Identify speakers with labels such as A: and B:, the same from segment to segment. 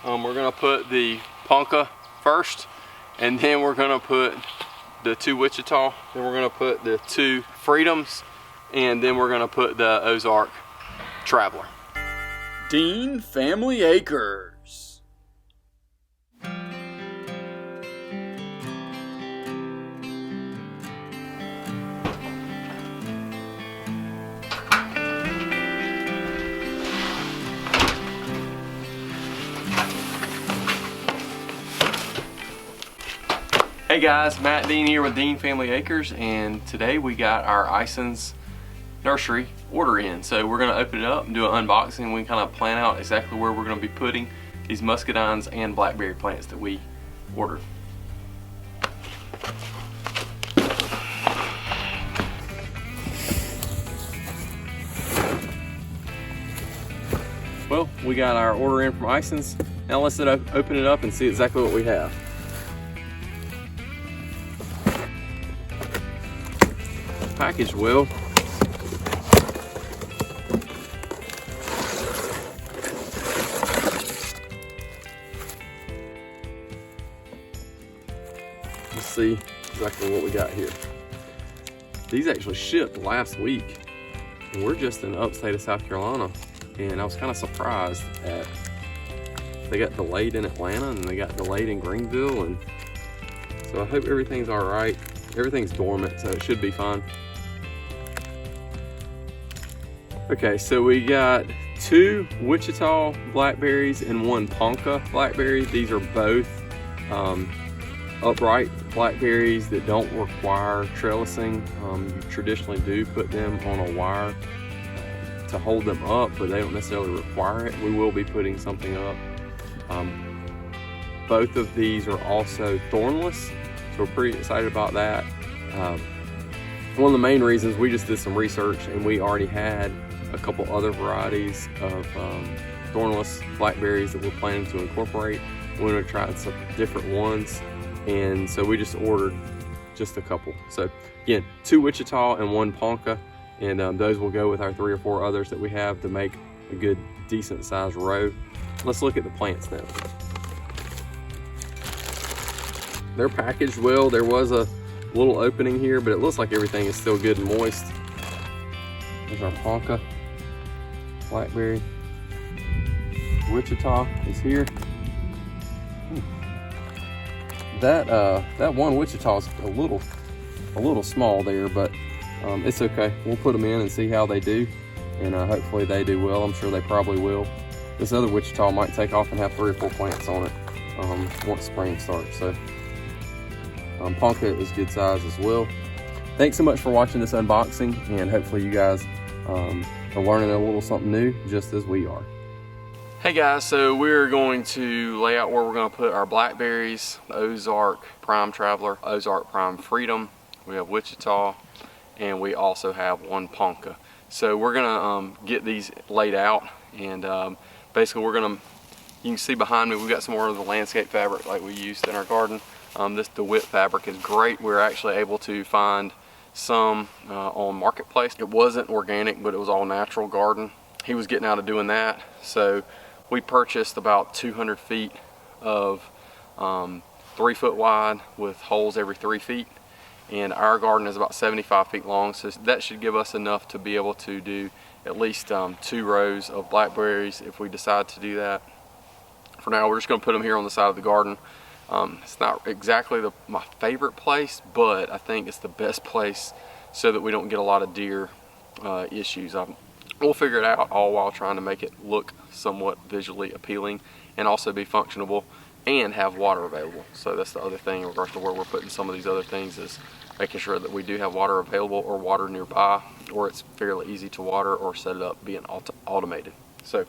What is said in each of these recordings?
A: We're gonna put the Ponca first, and then we're gonna put the 2 Ouachita, then we're gonna put the 2 Freedoms, and then we're gonna put the Ark-Traveler. Dean Family Acres. Hey guys, Matt Dean here with Dean Family Acres, and today we got our Ison's nursery order in. So we're going to open it up and do an unboxing, and we kind of plan out exactly where we're going to be putting these muscadines and blackberry plants that we ordered. Well, we got our order in from Ison's. Now let's open it up and see exactly what we have. Packaged well. Let's see exactly what we got here. These actually shipped last week, and we're just in the upstate of South Carolina, and I was kind of surprised at they got delayed in Atlanta and they got delayed in Greenville, and so I hope everything's all right. Everything's dormant, so it should be fine. Okay, so we got 2 Ouachita blackberries and 1 Ponca blackberry. These are both upright blackberries that don't require trellising. You traditionally do put them on a wire to hold them up, but they don't necessarily require it. We will be putting something up. Both of these are also thornless, so we're pretty excited about that. One of the main reasons, we just did some research and we already had a couple other varieties of thornless blackberries that we're planning to incorporate. We're going to try some different ones, and so we just ordered just a couple. So again, 2 Ouachita and 1 Ponca, and those will go with our 3 or 4 others that we have to make a good decent sized row. Let's look at the plants now. They're packaged well. There was a little opening here, but it looks like everything is still good and moist. There's our Ponca blackberry. Ouachita is here. That 1 Ouachita is a little small there, but it's okay. We'll put them in and see how they do, and hopefully they do well. I'm sure they probably will. This other Ouachita might take off and have 3 or 4 plants on it once spring starts. So Ponca is good size as well. Thanks so much for watching this unboxing, and hopefully you guys are learning a little something new just as we are. Hey guys, so we're going to lay out where we're going to put our blackberries, Ozark Prime Traveler, Ozark Prime Freedom, we have Ouachita, and we also have 1 Ponca. So we're going to get these laid out, and basically we're going to, you can see behind me we've got some more of the landscape fabric like we used in our garden. This DeWitt fabric is great. We're actually able to find some on Marketplace. It wasn't organic, but it was all natural garden. He was getting out of doing that, so we purchased about 200 feet of 3 foot wide with holes every 3 feet, and our garden is about 75 feet long, so that should give us enough to be able to do at least 2 rows of blackberries if we decide to do that. For now, we're just going to put them here on the side of the garden. It's not exactly my favorite place, but I think it's the best place so that we don't get a lot of deer issues. We'll figure it out, all while trying to make it look somewhat visually appealing and also be functionable and have water available. So that's the other thing in regards to where we're putting some of these other things, is making sure that we do have water available or water nearby, or it's fairly easy to water or set it up being automated. So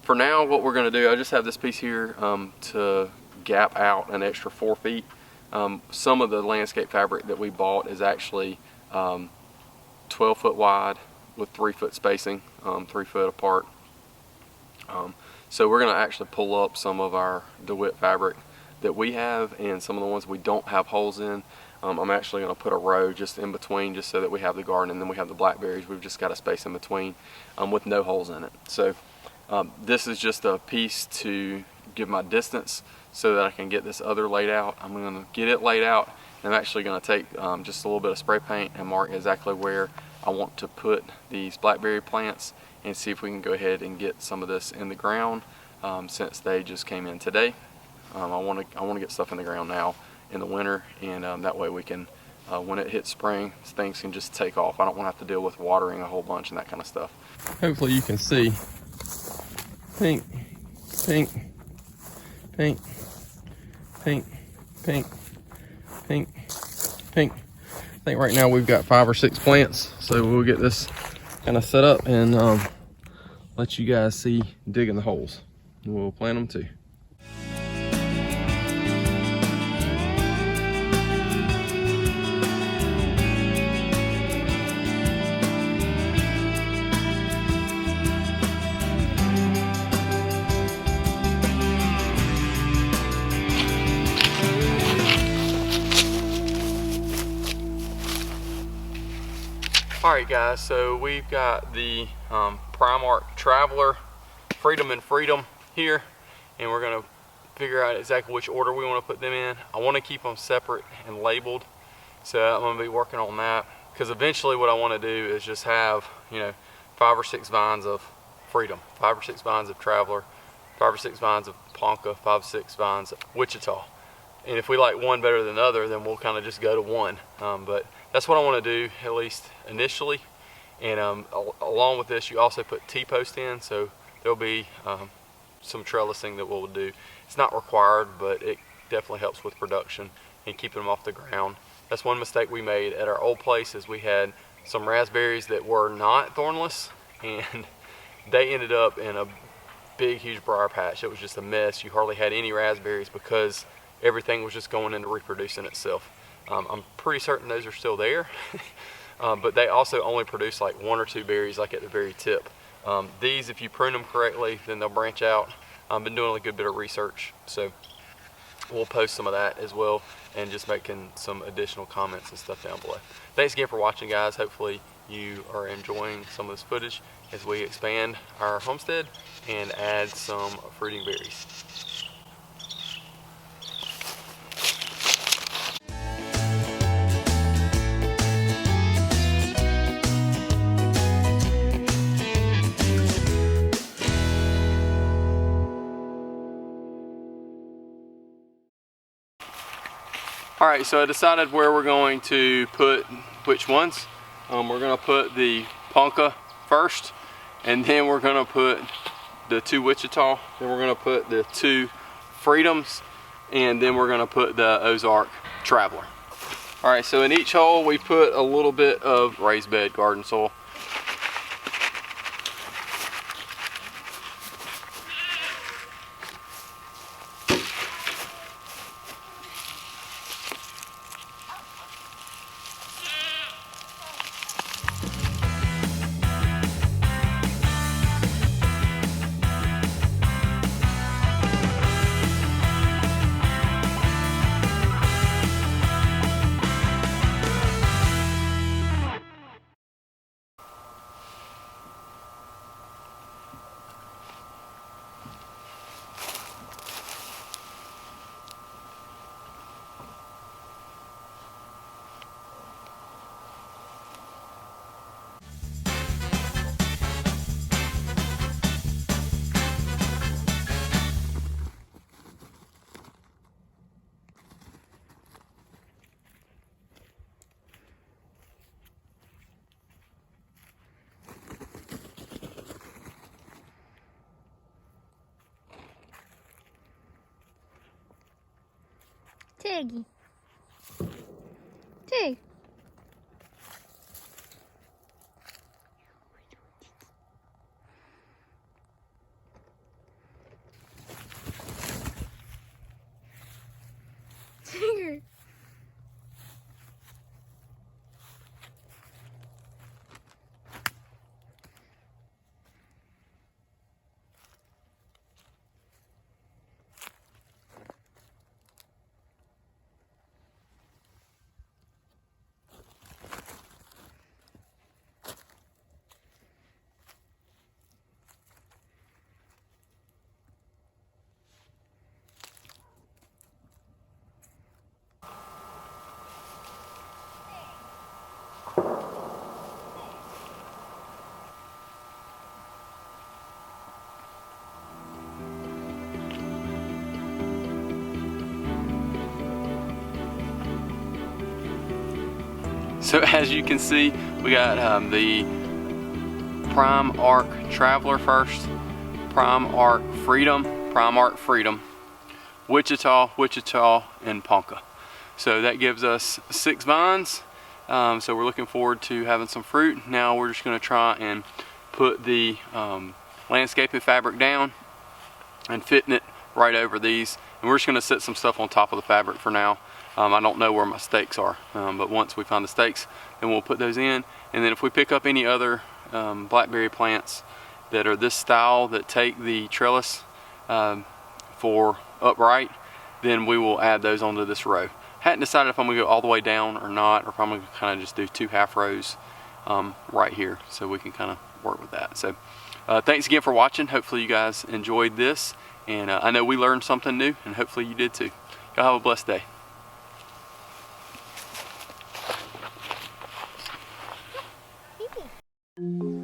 A: for now, what we're going to do, I just have this piece here to gap out an extra 4 feet. Some of the landscape fabric that we bought is actually 12 foot wide with 3 foot spacing, 3 foot apart. So we're going to actually pull up some of our DeWitt fabric that we have, and some of the ones we don't have holes in. I'm actually going to put a row just in between, just so that we have the garden and then we have the blackberries. We've just got a space in between with no holes in it. So this is just a piece to give my distance so that I can get this other laid out. I'm going to get it laid out, and I'm actually going to take just a little bit of spray paint and mark exactly where I want to put these blackberry plants, and see if we can go ahead and get some of this in the ground since they just came in today. I want to get stuff in the ground now in the winter, and that way we can, when it hits spring, things can just take off. I don't want to have to deal with watering a whole bunch and that kind of stuff. Hopefully you can see pink, pink, pink, pink, pink, pink, pink. I think right now we've got 5 or 6 plants, so we'll get this kind of set up and let you guys see digging the holes. We'll plant them too. Alright guys, so we've got the Ark-Traveler, Freedom and Freedom here, and we're going to figure out exactly which order we want to put them in. I want to keep them separate and labeled, so I'm going to be working on that, because eventually what I want to do is just have, you know, 5 or 6 vines of Freedom, 5 or 6 vines of Traveler, 5 or 6 vines of Ponca, 5 or 6 vines of Ouachita. And if we like one better than the other, then we'll kind of just go to one. But that's what I want to do, at least initially. And along with this, you also put T-post in, so there'll be some trellising that we'll do. It's not required, but it definitely helps with production and keeping them off the ground. That's one mistake we made at our old place, is we had some raspberries that were not thornless, and they ended up in a big, huge briar patch. It was just a mess. You hardly had any raspberries because everything was just going into reproducing itself. I'm pretty certain those are still there, but they also only produce like 1 or 2 berries, like at the very tip. These, if you prune them correctly, then they'll branch out. I've been doing a good bit of research, so we'll post some of that as well, and just making some additional comments and stuff down below. Thanks again for watching, guys. Hopefully you are enjoying some of this footage as we expand our homestead and add some fruiting berries. Alright, so I decided where we're going to put which ones. We're going to put the Ponca first, and then we're going to put the 2 Ouachita, then we're going to put the 2 Freedoms, and then we're going to put the Ark-Traveler. Alright, so in each hole we put a little bit of raised bed garden soil.
B: Tiggy. Tig. Tigger.
A: So as you can see, we got the Prime Ark-Traveler first, Prime Ark-Freedom, Prime Ark-Freedom, Ouachita, and Ponca. So that gives us 6 vines. So we're looking forward to having some fruit. Now we're just going to try and put the landscaping fabric down and fitting it right over these. And we're just going to set some stuff on top of the fabric for now. I don't know where my stakes are, but once we find the stakes, then we'll put those in. And then if we pick up any other blackberry plants that are this style that take the trellis for upright, then we will add those onto this row. Hadn't decided if I'm going to go all the way down or not, or if I'm going to kind of just do 2 half rows right here, so we can kind of work with that. So thanks again for watching. Hopefully you guys enjoyed this, and I know we learned something new, and hopefully you did too. Y'all have a blessed day.
B: Thank you.